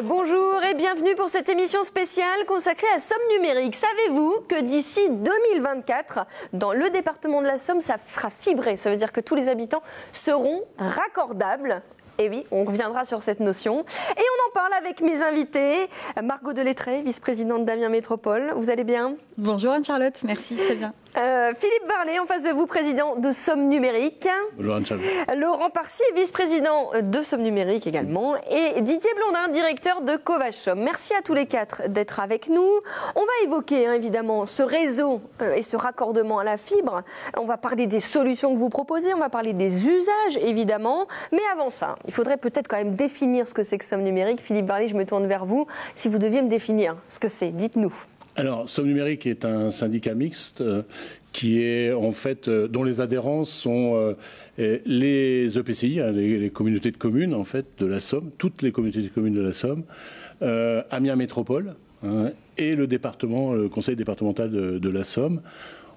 Bonjour et bienvenue pour cette émission spéciale consacrée à Somme numérique. Savez-vous que d'ici 2024, dans le département de la Somme, ça sera fibré? Ça veut dire que tous les habitants seront raccordables. Et oui, on reviendra sur cette notion. Et on en parle avec mes invités. Margot Delettré, vice-présidente d'Amiens Métropole. Vous allez bien? Bonjour Anne-Charlotte, merci, très bien. Philippe Varlet, en face de vous, président de Somme Numérique. Bonjour Anne-Charlotte. Laurent Parcier, vice-président de Somme Numérique également. Et Didier Blondin, directeur de Covage Somme. Merci à tous les quatre d'être avec nous. On va évoquer évidemment ce réseau et ce raccordement à la fibre. On va parler des solutions que vous proposez, on va parler des usages évidemment. Mais avant ça, il faudrait peut-être quand même définir ce que c'est que Somme Numérique. Philippe Varlet, je me tourne vers vous. Si vous deviez me définir ce que c'est, dites-nous. Alors, Somme Numérique est un syndicat mixte qui est en fait dont les adhérents sont les EPCI, les communautés de communes en fait de la Somme, toutes les communautés de communes de la Somme, Amiens Métropole et le département, le conseil départemental de la Somme.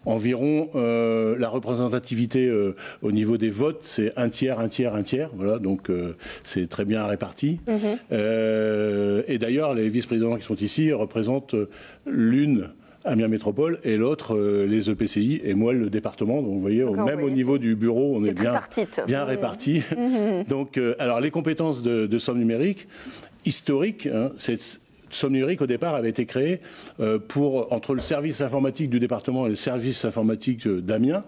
Environ la représentativité au niveau des votes, c'est un tiers. Voilà, donc c'est très bien réparti. Et d'ailleurs, les vice-présidents qui sont ici représentent l'une Amiens Métropole et l'autre les EPCI et moi le département. Donc vous voyez, même au niveau du bureau, on est bien répartis. Donc, alors les compétences de Somme Numérique historiques, c'est Somme Numérique, au départ, avait été créé entre le service informatique du département et le service informatique d'Amiens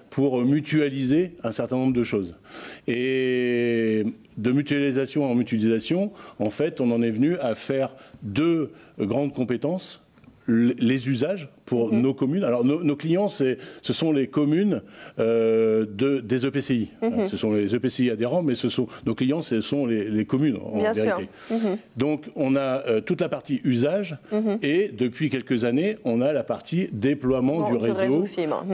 pour mutualiser un certain nombre de choses. Et de mutualisation en mutualisation, en fait, on en est venu à faire deux grandes compétences. Les usages pour nos communes. Alors nos clients, ce sont les communes des EPCI. Ce sont les EPCI adhérents, mais nos clients, ce sont les communes en vérité. Donc on a toute la partie usage et depuis quelques années, on a la partie déploiement du réseau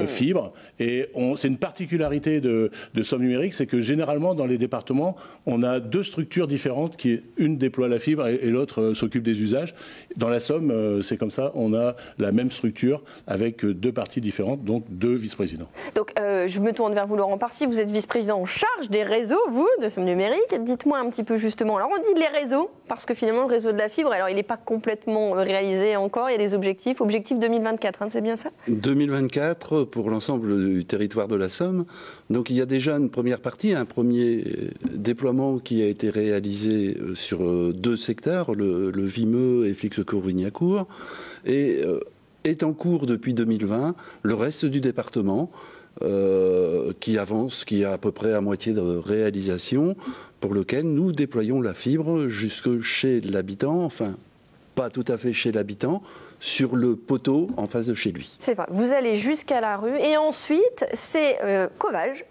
fibre. Et c'est une particularité de Somme Numérique, c'est que généralement dans les départements, on a deux structures différentes une déploie la fibre et l'autre s'occupe des usages. Dans la Somme, c'est comme ça. On a la même structure avec deux parties différentes, donc deux vice-présidents. Donc, je me tourne vers vous, Laurent Parcier. Vous êtes vice-président en charge des réseaux, vous, de Somme Numérique. Dites-moi un petit peu justement. Alors, on dit les réseaux, parce que finalement, le réseau de la fibre, alors il n'est pas complètement réalisé encore. Il y a des objectifs. Objectif 2024, c'est bien ça? 2024 pour l'ensemble du territoire de la Somme. Donc, il y a déjà une première partie, un premier déploiement qui a été réalisé sur deux secteurs, le Vimeux et Flixecourt-Vignacourt. Et est en cours depuis 2020 le reste du département qui avance, qui est à peu près à moitié de réalisation, pour lequel nous déployons la fibre jusque chez l'habitant, enfin pas tout à fait chez l'habitant, sur le poteau en face de chez lui. C'est vrai, vous allez jusqu'à la rue et ensuite c'est Covage.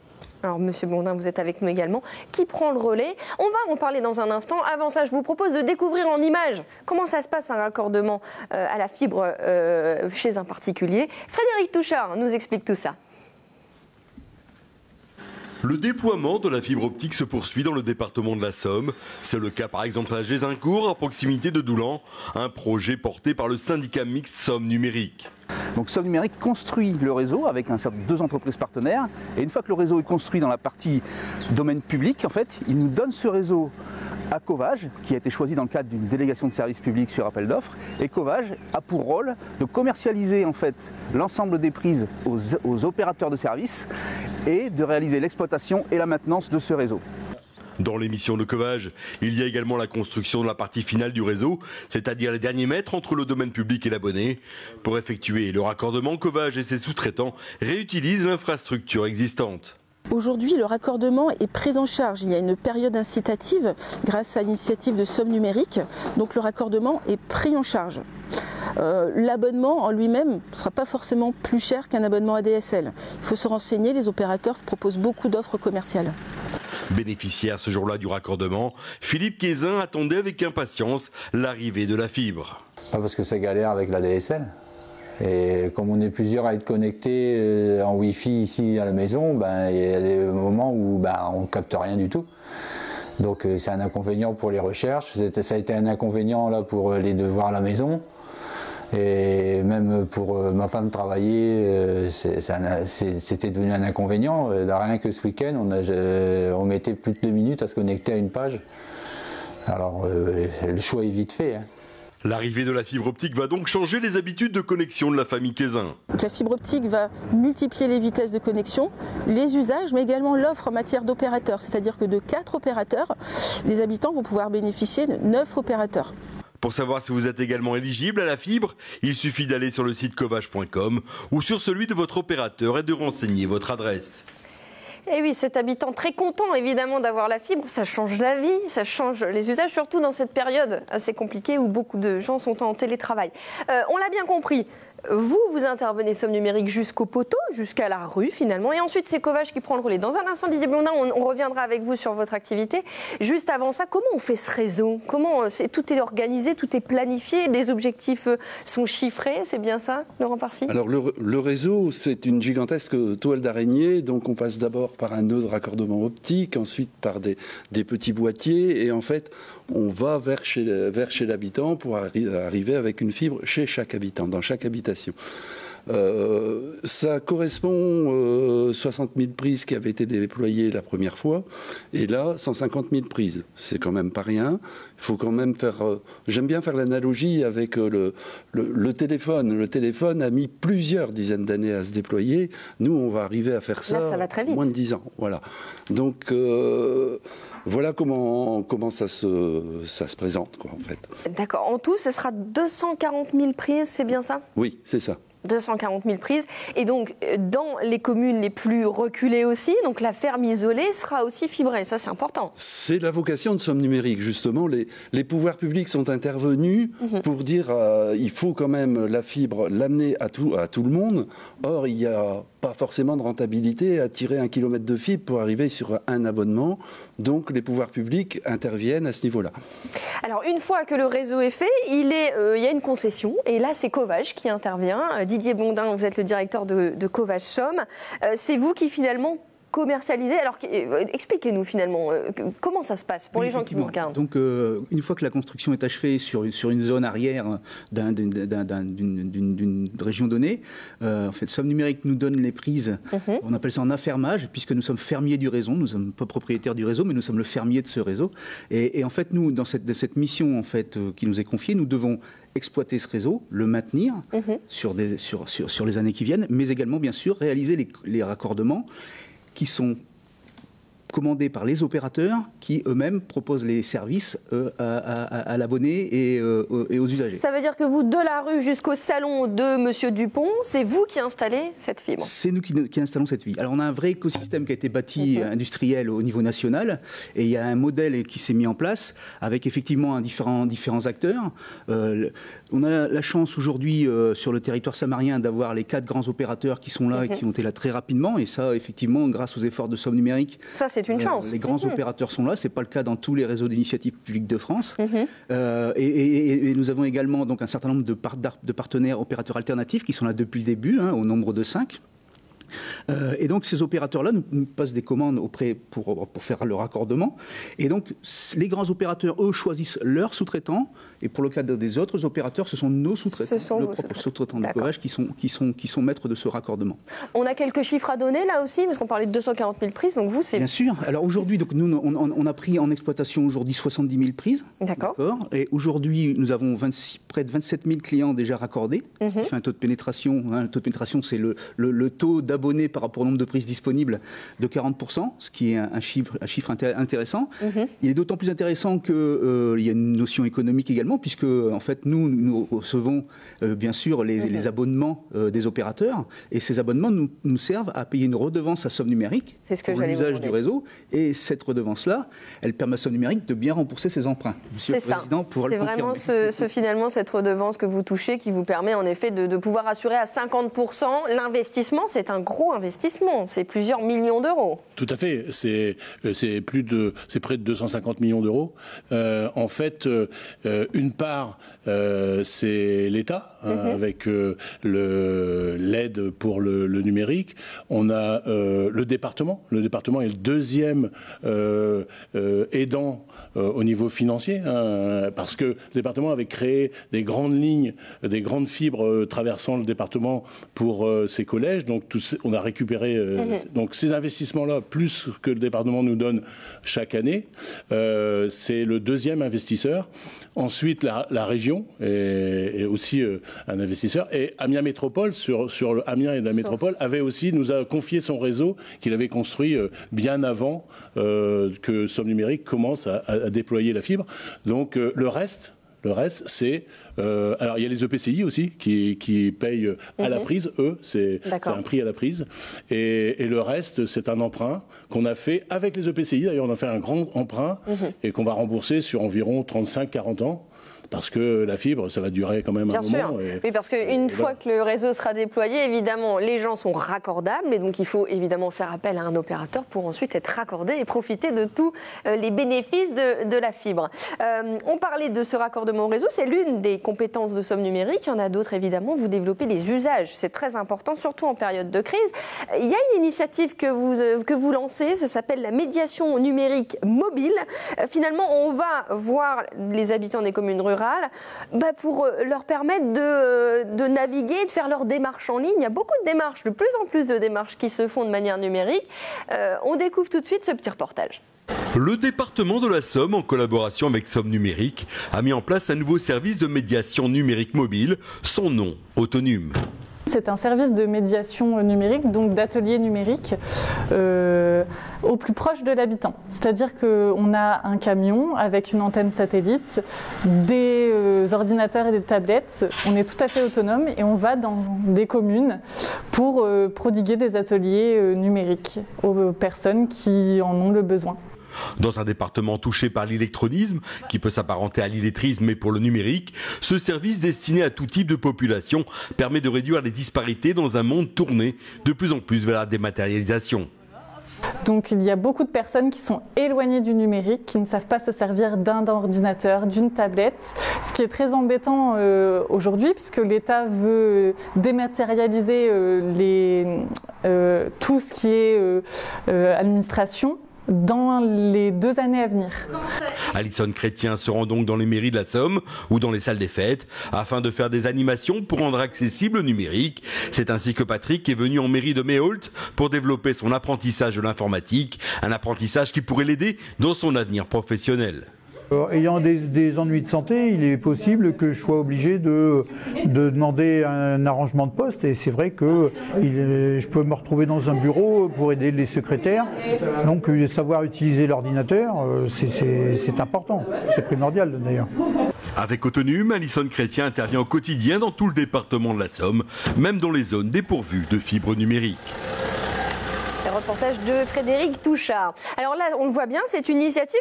Alors, Monsieur Blondin, vous êtes avec nous également, qui prend le relais. On va en parler dans un instant. Avant ça, je vous propose de découvrir en images comment ça se passe un raccordement à la fibre chez un particulier. Frédéric Touchard nous explique tout ça. Le déploiement de la fibre optique se poursuit dans le département de la Somme. C'est le cas par exemple à Gézincourt, à proximité de Doulan, un projet porté par le syndicat mixte Somme Numérique. Donc Somme Numérique construit le réseau avec deux entreprises partenaires. Et une fois que le réseau est construit dans la partie domaine public, en fait, il nous donne ce réseau à Covage, qui a été choisi dans le cadre d'une délégation de service public sur appel d'offres. Et Covage a pour rôle de commercialiser en fait l'ensemble des prises aux opérateurs de services et de réaliser l'exploitation et la maintenance de ce réseau. Dans l'émission de Covage, il y a également la construction de la partie finale du réseau, c'est-à-dire les derniers mètres entre le domaine public et l'abonné. Pour effectuer le raccordement, Covage et ses sous-traitants réutilisent l'infrastructure existante. Aujourd'hui, le raccordement est pris en charge. Il y a une période incitative grâce à l'initiative de Somme Numérique. Donc le raccordement est pris en charge. L'abonnement en lui-même ne sera pas forcément plus cher qu'un abonnement ADSL. Il faut se renseigner, les opérateurs proposent beaucoup d'offres commerciales. Bénéficiaire ce jour-là du raccordement, Philippe Quézin attendait avec impatience l'arrivée de la fibre. Pas parce que c'est galère avec la DSL. Et comme on est plusieurs à être connectés en Wi-Fi ici à la maison, il y a des moments où on ne capte rien du tout. Donc c'est un inconvénient pour les recherches, ça a été un inconvénient là, pour les devoirs à la maison. Et même pour ma femme travailler, c'était devenu un inconvénient. Rien que ce week-end, on mettait plus de 2 minutes à se connecter à une page. Alors le choix est vite fait. Hein. L'arrivée de la fibre optique va donc changer les habitudes de connexion de la famille Cayzin. Donc la fibre optique va multiplier les vitesses de connexion, les usages, mais également l'offre en matière d'opérateurs. C'est-à-dire que de 4 opérateurs, les habitants vont pouvoir bénéficier de 9 opérateurs. Pour savoir si vous êtes également éligible à la fibre, il suffit d'aller sur le site covage.com ou sur celui de votre opérateur et de renseigner votre adresse. Et oui, cet habitant très content évidemment d'avoir la fibre, ça change la vie, ça change les usages, surtout dans cette période assez compliquée où beaucoup de gens sont en télétravail. On l'a bien compris, vous intervenez Somme Numérique jusqu'au poteau, jusqu'à la rue finalement, et ensuite c'est Covage qui prend le relais. Dans un instant, Didier Blondin, on reviendra avec vous sur votre activité. Juste avant ça, comment on fait ce réseau? Tout est organisé, tout est planifié, les objectifs sont chiffrés, c'est bien ça, Laurent Parsi? Alors le réseau, c'est une gigantesque toile d'araignée, donc on passe d'abord par un nœud de raccordement optique, ensuite par des petits boîtiers, et en fait on va vers chez l'habitant pour arriver avec une fibre chez chaque habitant, dans chaque habitation. Ça correspond 60 000 prises qui avaient été déployées la première fois, et là 150 000 prises. C'est quand même pas rien. Il faut quand même faire. J'aime bien faire l'analogie avec le téléphone. Le téléphone a mis plusieurs dizaines d'années à se déployer. Nous, on va arriver à faire ça, là, ça va très vite. Moins de 10 ans. Voilà. Donc voilà comment ça se présente, quoi, en fait. D'accord. En tout, ce sera 240 000 prises, c'est bien ça? Oui, c'est ça. 240 000 prises. Et donc, dans les communes les plus reculées aussi, donc la ferme isolée sera aussi fibrée. Ça, c'est important. C'est la vocation de Somme Numérique, justement. Les pouvoirs publics sont intervenus pour dire il faut quand même la fibre, l'amener à tout le monde. Or, il n'y a pas forcément de rentabilité à tirer 1 kilomètre de fibre pour arriver sur un abonnement. Donc, les pouvoirs publics interviennent à ce niveau-là. Alors, une fois que le réseau est fait, il y a une concession. Et là, c'est Covage qui intervient. Didier Blondin, vous êtes le directeur de Covage Somme. C'est vous qui finalement commercialisez. Alors, expliquez-nous finalement comment ça se passe pour les gens qui nous regardent. Donc, une fois que la construction est achevée sur une zone arrière d'une région donnée, en fait, Somme Numérique nous donne les prises. On appelle ça en affermage, puisque nous sommes fermiers du réseau. Nous ne sommes pas propriétaires du réseau, mais nous sommes le fermier de ce réseau. Et en fait, nous, dans cette mission en fait, qui nous est confiée, nous devons exploiter ce réseau, le maintenir sur les années qui viennent, mais également, bien sûr, réaliser les raccordements qui sont commandés par les opérateurs qui eux-mêmes proposent les services à l'abonné et aux usagers. Ça veut dire que vous, de la rue jusqu'au salon de Monsieur Dupont, c'est vous qui installez cette fibre? C'est nous qui installons cette fibre. Alors on a un vrai écosystème qui a été bâti industriel au niveau national, et il y a un modèle qui s'est mis en place avec effectivement différents acteurs. On a la chance aujourd'hui sur le territoire samarien d'avoir les 4 grands opérateurs qui sont là et qui ont été là très rapidement, et ça effectivement grâce aux efforts de Somme Numérique. Ça c'est une chance. Les grands opérateurs sont là, ce n'est pas le cas dans tous les réseaux d'initiative publique de France. Et nous avons également donc, un certain nombre de partenaires opérateurs alternatifs qui sont là depuis le début, au nombre de 5. Et donc ces opérateurs-là nous passent des commandes pour faire le raccordement. Et donc les grands opérateurs, eux, choisissent leurs sous-traitants. Et pour le cas des autres opérateurs, ce sont nos sous-traitants, nos propres sous-traitants de Covage qui sont maîtres de ce raccordement. On a quelques chiffres à donner là aussi, parce qu'on parlait de 240 000 prises. Donc vous, c'est... Bien sûr. Alors aujourd'hui, donc, nous, on a pris en exploitation aujourd'hui 70 000 prises. D'accord. Et aujourd'hui, nous avons près de 27 000 clients déjà raccordés, ce qui fait un taux de pénétration. Le taux de pénétration, c'est le taux d'abonnés par rapport au nombre de prises disponibles de 40%, ce qui est un chiffre intéressant. Il est d'autant plus intéressant qu'il y a une notion économique également, puisque en fait, nous recevons bien sûr les abonnements des opérateurs, et ces abonnements nous servent à payer une redevance à Somme Numérique pour l'usage du réseau, et cette redevance-là, elle permet à Somme Numérique de bien rembourser ses emprunts. C'est ça. C'est vraiment finalement cette redevance que vous touchez qui vous permet en effet de pouvoir assurer à 50% l'investissement. C'est un gros investissement, c'est plusieurs millions d'euros. Tout à fait, c'est près de 250 millions d'euros. En fait, une part, c'est l'État, avec l'aide pour le numérique. On a le département. Le département est le deuxième aidant au niveau financier, parce que le département avait créé des grandes lignes, des grandes fibres traversant le département pour ses collèges. Donc on a récupéré donc ces investissements-là, plus que le département nous donne chaque année. C'est le deuxième investisseur. Ensuite, la région est aussi un investisseur. Et Amiens Métropole, sur le Amiens et la Métropole, nous a confié son réseau qu'il avait construit bien avant que Somme Numérique commence à déployer la fibre. Donc le reste, c'est... alors, il y a les EPCI aussi qui payent à la prise. Eux, c'est un prix à la prise. Et le reste, c'est un emprunt qu'on a fait avec les EPCI. D'ailleurs, on a fait un grand emprunt et qu'on va rembourser sur environ 35-40 ans. Parce que la fibre, ça va durer quand même un moment. Bien sûr. Oui, parce qu'une fois que le réseau sera déployé, évidemment, les gens sont raccordables. Et donc, il faut évidemment faire appel à un opérateur pour ensuite être raccordé et profiter de tous les bénéfices de la fibre. On parlait de ce raccordement au réseau. C'est l'une des compétences de Somme Numérique. Il y en a d'autres, évidemment. Vous développez les usages. C'est très important, surtout en période de crise. Il y a une initiative que vous lancez. Ça s'appelle la médiation numérique mobile. Finalement, on va voir les habitants des communes rurales pour leur permettre de naviguer, de faire leurs démarches en ligne. Il y a beaucoup de démarches, de plus en plus de démarches qui se font de manière numérique. On découvre tout de suite ce petit reportage. Le département de la Somme, en collaboration avec Somme Numérique, a mis en place un nouveau service de médiation numérique mobile. Son nom, Autonome. C'est un service de médiation numérique, donc d'atelier numérique, au plus proche de l'habitant. C'est-à-dire qu'on a un camion avec une antenne satellite, des ordinateurs et des tablettes. On est tout à fait autonome et on va dans les communes pour prodiguer des ateliers numériques aux personnes qui en ont le besoin. Dans un département touché par l'électronisme, qui peut s'apparenter à l'illettrisme mais pour le numérique, ce service destiné à tout type de population permet de réduire les disparités dans un monde tourné de plus en plus vers la dématérialisation. Donc il y a beaucoup de personnes qui sont éloignées du numérique, qui ne savent pas se servir d'un ordinateur, d'une tablette, ce qui est très embêtant aujourd'hui puisque l'État veut dématérialiser tout ce qui est administration dans les 2 années à venir. Alison Chrétien se rend donc dans les mairies de la Somme ou dans les salles des fêtes afin de faire des animations pour rendre accessible le numérique. C'est ainsi que Patrick est venu en mairie de Méholt pour développer son apprentissage de l'informatique, un apprentissage qui pourrait l'aider dans son avenir professionnel. Ayant des ennuis de santé, il est possible que je sois obligé de demander un arrangement de poste. Et c'est vrai que je peux me retrouver dans un bureau pour aider les secrétaires. Donc savoir utiliser l'ordinateur, c'est important. C'est primordial d'ailleurs. Avec Autonome, Alison Chrétien intervient au quotidien dans tout le département de la Somme, même dans les zones dépourvues de fibre numérique. Le reportage de Frédéric Touchard. Alors là, on le voit bien, c'est une initiative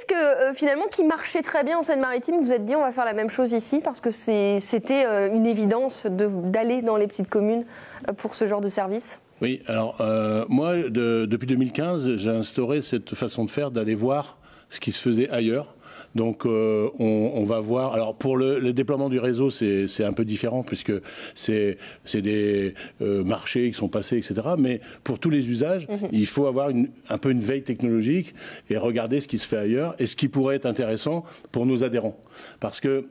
finalement qui marchait très bien en Seine-Maritime. Vous vous êtes dit, on va faire la même chose ici parce que c'était une évidence d'aller dans les petites communes pour ce genre de service. Oui, alors moi, depuis 2015, j'ai instauré cette façon de faire, d'aller voir ce qui se faisait ailleurs. Donc on va voir. Alors pour le déploiement du réseau, c'est un peu différent puisque c'est des marchés qui sont passés, etc. Mais pour tous les usages, il faut avoir un peu une veille technologique et regarder ce qui se fait ailleurs et ce qui pourrait être intéressant pour nos adhérents. Parce que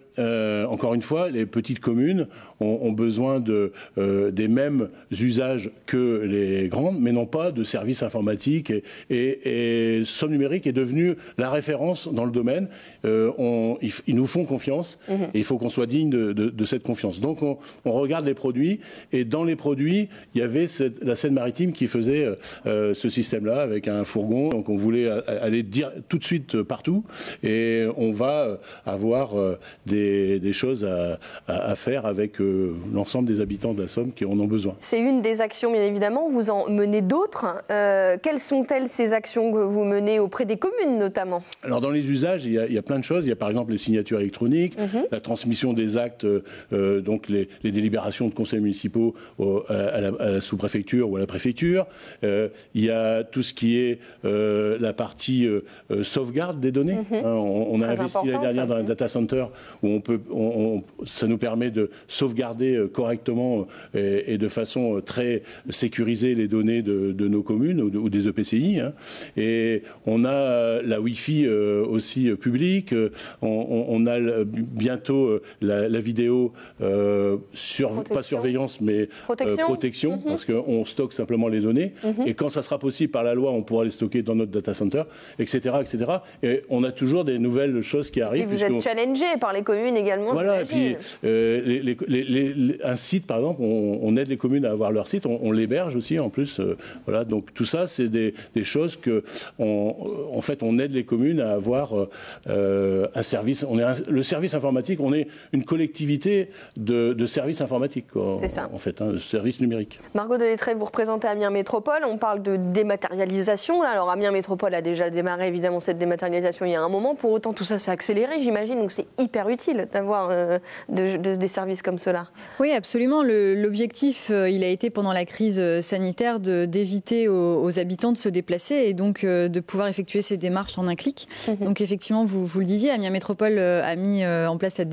encore une fois, les petites communes ont besoin des mêmes usages que les grandes, mais n'ont pas de services informatiques. Et Somme Numérique est devenue la référence dans le domaine. Ils nous font confiance et il faut qu'on soit digne de cette confiance. Donc on regarde les produits et dans les produits, il y avait la Seine-Maritime qui faisait ce système-là avec un fourgon. Donc on voulait aller tout de suite partout et on va avoir des choses à faire avec l'ensemble des habitants de la Somme qui en ont besoin. C'est une des actions, bien évidemment. Vous en menez d'autres. Quelles sont-elles, ces actions que vous menez auprès des communes, notamment? Alors, dans les usages, il y a plein de choses. Il y a, par exemple, les signatures électroniques, la transmission des actes, donc les délibérations de conseils municipaux à la sous-préfecture ou à la préfecture. Il y a tout ce qui est la partie sauvegarde des données. On a investi l'année dernière dans un data center où ça nous permet de sauvegarder correctement et de façon très sécurisée les données de nos communes ou des EPCI. Et on a la Wi-Fi aussi publique public. On a bientôt la vidéo pas surveillance, mais protection parce qu'on stocke simplement les données. Et quand ça sera possible par la loi, on pourra les stocker dans notre data center, etc., etc. Et on a toujours des nouvelles choses qui arrivent. Et vous êtes challengé par les communes également. Voilà, et puis un site, par exemple, on aide les communes à avoir leur site, on l'héberge aussi en plus. Voilà, donc tout ça, c'est des choses que, en fait, on aide les communes à avoir un service. Le service informatique, on est une collectivité de services informatiques, c'est ça. En fait, de services numériques. Margot Delettré, vous représentez Amiens Métropole. On parle de dématérialisation. Alors Amiens Métropole a déjà démarré évidemment cette dématérialisation il y a un moment. Pour autant, tout ça s'est accéléré, j'imagine. Donc c'est hyper utile d'avoir des services comme cela. Oui, absolument. L'objectif, il a été pendant la crise sanitaire d'éviter aux habitants de se déplacer et donc de pouvoir effectuer ces démarches en un clic. Donc effectivement, vous le disiez, Amiens Métropole a mis en place la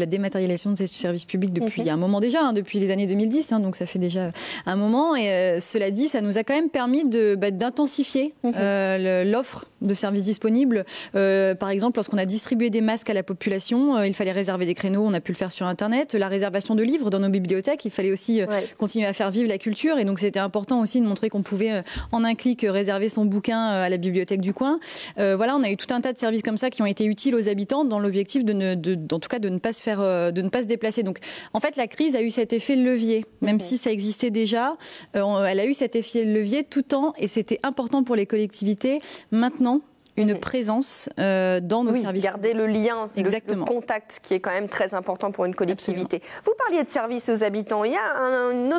dématérialisation de ses services publics depuis un moment déjà, depuis les années 2010, donc ça fait déjà un moment. Et cela dit, ça nous a quand même permis d'intensifier l'offre de services disponibles. Par exemple, lorsqu'on a distribué des masques à la population, il fallait réserver des créneaux, on a pu le faire sur Internet. La réservation de livres dans nos bibliothèques, il fallait aussi continuer à faire vivre la culture. Et donc, c'était important aussi de montrer qu'on pouvait, en un clic, réserver son bouquin à la bibliothèque du coin. Voilà, on a eu tout un tas de services comme ça qui ont été utiles aux habitants dans l'objectif en tout cas de ne pas se déplacer. Donc, en fait, la crise a eu cet effet levier. Même si ça existait déjà, elle a eu cet effet levier tout le temps. Et c'était important pour les collectivités. Maintenant, une présence dans nos services. Garder le lien, le contact, qui est quand même très important pour une collectivité. Absolument. Vous parliez de services aux habitants. Il y a une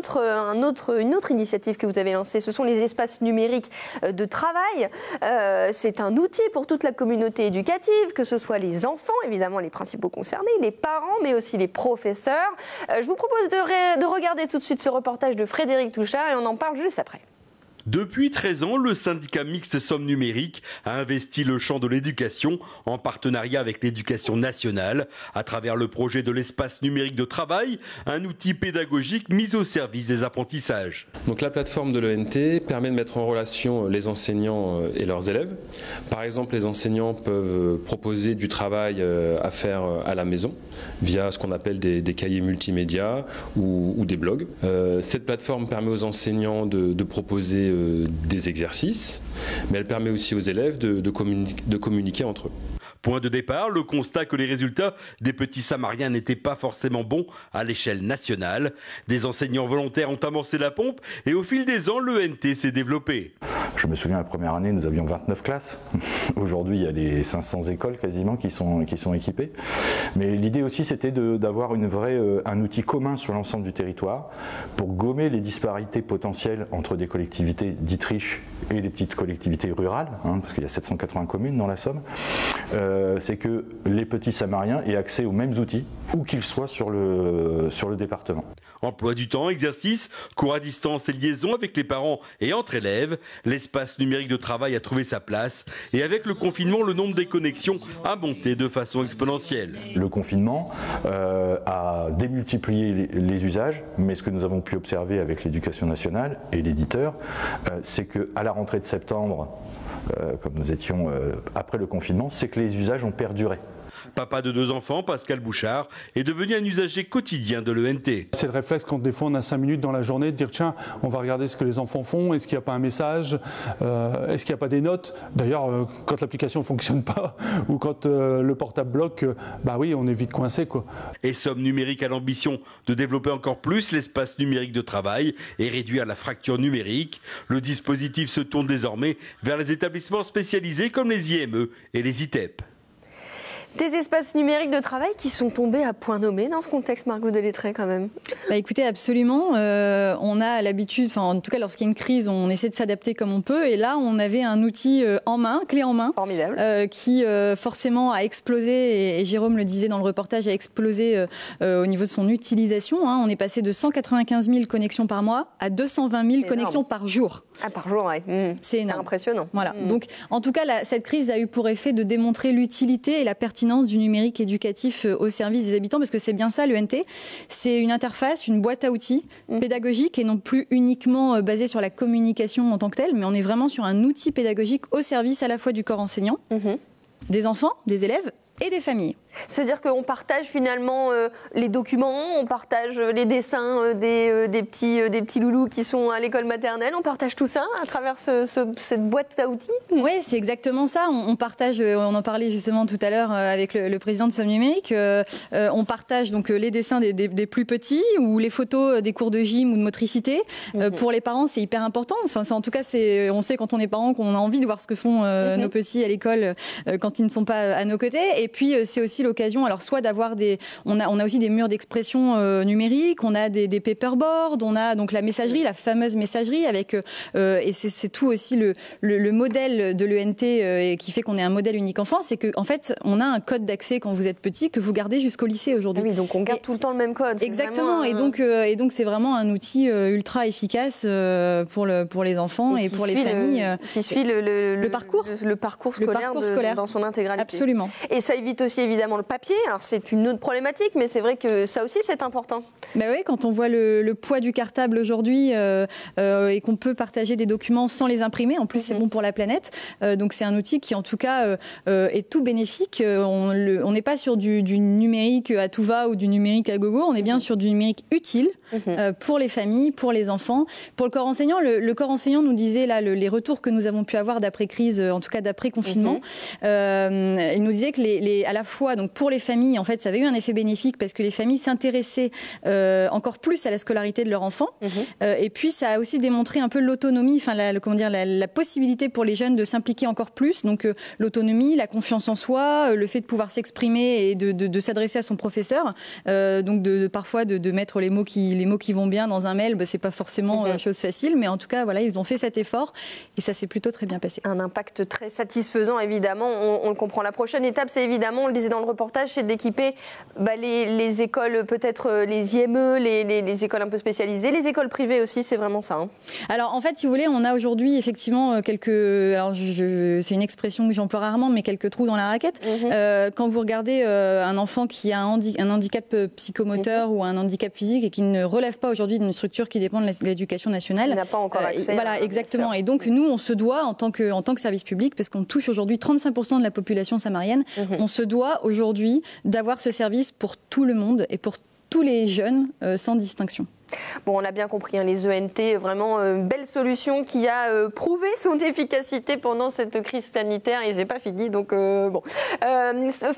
autre initiative que vous avez lancée. Ce sont les espaces numériques de travail. C'est un outil pour toute la communauté éducative, que ce soit les enfants, évidemment les principaux concernés, les parents, mais aussi les professeurs. Je vous propose de regarder tout de suite ce reportage de Frédéric Touchard et on en parle juste après. Depuis 13 ans, le syndicat mixte Somme Numérique a investi le champ de l'éducation en partenariat avec l'éducation nationale à travers le projet de l'espace numérique de travail, un outil pédagogique mis au service des apprentissages. Donc la plateforme de l'ENT permet de mettre en relation les enseignants et leurs élèves. Par exemple, les enseignants peuvent proposer du travail à faire à la maison via ce qu'on appelle des cahiers multimédia ou des blogs. Cette plateforme permet aux enseignants de proposer des exercices, mais elle permet aussi aux élèves de communiquer entre eux. Point de départ, le constat que les résultats des petits Samariens n'étaient pas forcément bons à l'échelle nationale. Des enseignants volontaires ont amorcé la pompe et au fil des ans, l'ENT s'est développé. Je me souviens, la première année, nous avions 29 classes. Aujourd'hui, il y a les 500 écoles quasiment qui sont équipées. Mais l'idée aussi, c'était d'avoir un outil commun sur l'ensemble du territoire pour gommer les disparités potentielles entre des collectivités dites riches et les petites collectivités rurales, parce qu'il y a 780 communes dans la Somme. C'est que les petits Samariens aient accès aux mêmes outils, où qu'ils soient sur le département. Emploi du temps, exercice, cours à distance et liaison avec les parents et entre élèves, l'espace numérique de travail a trouvé sa place et avec le confinement, le nombre des connexions a monté de façon exponentielle. Le confinement a démultiplié les usages, mais ce que nous avons pu observer avec l'éducation nationale et l'éditeur, c'est qu'à la rentrée de septembre, comme nous étions après le confinement, c'est que les usages ont perduré. Papa de 2 enfants, Pascal Bouchard, est devenu un usager quotidien de l'ENT. C'est le réflexe quand des fois on a 5 minutes dans la journée de dire tiens, on va regarder ce que les enfants font, est-ce qu'il n'y a pas un message, est-ce qu'il n'y a pas des notes. D'ailleurs, quand l'application ne fonctionne pas ou quand le portable bloque, bah oui, on est vite coincé, quoi. Et Somme Numérique a l'ambition de développer encore plus l'espace numérique de travail et réduire la fracture numérique. Le dispositif se tourne désormais vers les établissements spécialisés comme les IME et les ITEP. Des espaces numériques de travail qui sont tombés à point nommé dans ce contexte, Margot Delettré, quand même. Écoutez, absolument. On a l'habitude, en tout cas lorsqu'il y a une crise, on essaie de s'adapter comme on peut. Et là, on avait un outil en main, clé en main, qui forcément a explosé, et Jérôme le disait dans le reportage, a explosé au niveau de son utilisation. On est passé de 195 000 connexions par mois à 220 000 connexions par jour. Ah, par jour, oui. C'est impressionnant. Voilà. Donc, en tout cas, cette crise a eu pour effet de démontrer l'utilité et la pertinence du numérique éducatif au service des habitants, parce que c'est bien ça, l'ENT. C'est une interface, une boîte à outils pédagogique et non plus uniquement basée sur la communication en tant que telle, mais on est vraiment sur un outil pédagogique au service à la fois du corps enseignant, des enfants, des élèves et des familles. C'est-à-dire qu'on partage finalement les documents, on partage les dessins des petits loulous qui sont à l'école maternelle, on partage tout ça à travers cette boîte à outils. Oui, c'est exactement ça. On partage, on en parlait justement tout à l'heure avec le président de Somme Numérique, on partage donc les dessins des plus petits ou les photos des cours de gym ou de motricité. Pour les parents, c'est hyper important. Enfin, en tout cas, on sait quand on est parent qu'on a envie de voir ce que font nos petits à l'école quand ils ne sont pas à nos côtés. Et puis, c'est aussi l'occasion, alors soit d'avoir on a aussi des murs d'expression numérique, on a des paperboards, on a donc la messagerie, la fameuse messagerie avec, et c'est tout aussi le modèle de l'ENT qui fait qu'on est un modèle unique en France, c'est qu'en fait, on a un code d'accès quand vous êtes petit que vous gardez jusqu'au lycée aujourd'hui. Oui, donc on garde tout le temps le même code. Exactement, et donc c'est vraiment un outil ultra efficace pour les enfants et pour les familles. Qui suit le parcours scolaire dans son intégralité. Absolument. Et ça évite aussi évidemment le papier. Alors c'est une autre problématique, mais c'est vrai que ça aussi c'est important. Ben oui, quand on voit le poids du cartable aujourd'hui et qu'on peut partager des documents sans les imprimer, en plus c'est bon pour la planète. Donc c'est un outil qui en tout cas est tout bénéfique. On n'est pas sur du numérique à tout va ou du numérique à gogo, on est bien sur du numérique utile pour les familles, pour les enfants. Pour le corps enseignant, le corps enseignant nous disait là les retours que nous avons pu avoir d'après-crise, en tout cas d'après-confinement. Il nous disait que à la fois donc pour les familles, en fait, ça avait eu un effet bénéfique parce que les familles s'intéressaient encore plus à la scolarité de leur enfant. Et puis, ça a aussi démontré un peu l'autonomie, enfin, la possibilité pour les jeunes de s'impliquer encore plus. Donc, l'autonomie, la confiance en soi, le fait de pouvoir s'exprimer et de s'adresser à son professeur. Donc, parfois, de mettre les mots qui vont bien dans un mail, c'est pas forcément chose facile, mais en tout cas, voilà, ils ont fait cet effort et ça s'est plutôt très bien passé. Un impact très satisfaisant, évidemment. On le comprend. La prochaine étape, c'est évidemment, on le disait dans le reportage, c'est d'équiper les écoles, peut-être les IME, les écoles un peu spécialisées, les écoles privées aussi, c'est vraiment ça. Hein. Alors en fait, si vous voulez, on a aujourd'hui effectivement c'est une expression que j'emploie rarement, mais quelques trous dans la raquette. Quand vous regardez un enfant qui a un handicap psychomoteur ou un handicap physique et qui ne relève pas aujourd'hui d'une structure qui dépend de l'éducation nationale, il n'a pas encore accès. Voilà, exactement. Et donc nous, on se doit en tant que service public, parce qu'on touche aujourd'hui 35% de la population samarienne, on se doit aujourd'hui d'avoir ce service pour tout le monde et pour tous les jeunes sans distinction. Bon, on l'a bien compris, les ENT, vraiment une belle solution qui a prouvé son efficacité pendant cette crise sanitaire et c'est pas fini. Donc bon,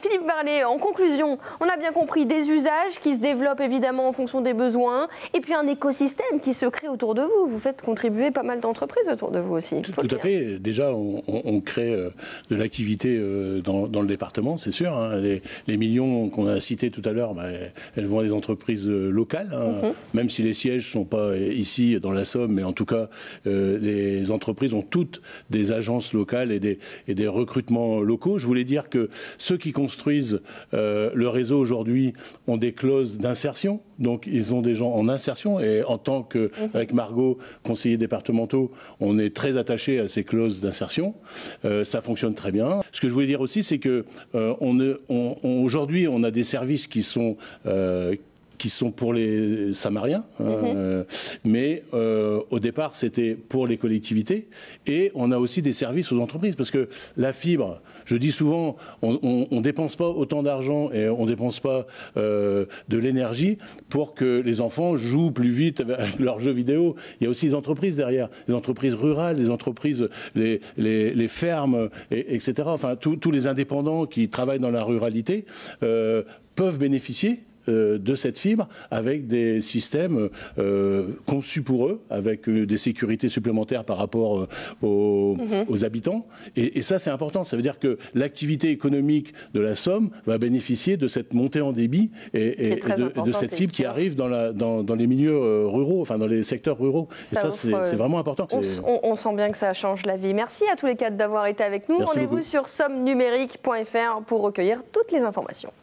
Philippe Barlet, en conclusion, on a bien compris des usages qui se développent évidemment en fonction des besoins et puis un écosystème qui se crée autour de vous. Vous faites contribuer pas mal d'entreprises autour de vous aussi. Tout à fait. Déjà, on crée de l'activité dans le département, c'est sûr. Hein. Les millions qu'on a cités tout à l'heure, elles vont à des entreprises locales, même si les sièges ne sont pas ici dans la Somme, mais en tout cas, les entreprises ont toutes des agences locales et des recrutements locaux. Je voulais dire que ceux qui construisent le réseau aujourd'hui ont des clauses d'insertion. Donc, ils ont des gens en insertion. Et en tant qu'avec Margot, conseillers départementaux, on est très attachés à ces clauses d'insertion. Ça fonctionne très bien. Ce que je voulais dire aussi, c'est que aujourd'hui, on a des services qui sont pour les Samariens, mais au départ c'était pour les collectivités et on a aussi des services aux entreprises parce que la fibre, je dis souvent, on dépense pas autant d'argent et on dépense pas de l'énergie pour que les enfants jouent plus vite avec leurs jeux vidéo. Il y a aussi des entreprises derrière, des entreprises rurales, des entreprises, les fermes, etc. Enfin, tous les indépendants qui travaillent dans la ruralité peuvent bénéficier de cette fibre avec des systèmes conçus pour eux, avec des sécurités supplémentaires par rapport aux habitants. Et ça, c'est important. Ça veut dire que l'activité économique de la Somme va bénéficier de cette montée en débit et de cette fibre qui arrive dans les milieux ruraux, enfin dans les secteurs ruraux. Et ça, c'est vraiment important. On sent bien que ça change la vie. Merci à tous les quatre d'avoir été avec nous. Rendez-vous sur sommenumérique.fr pour recueillir toutes les informations.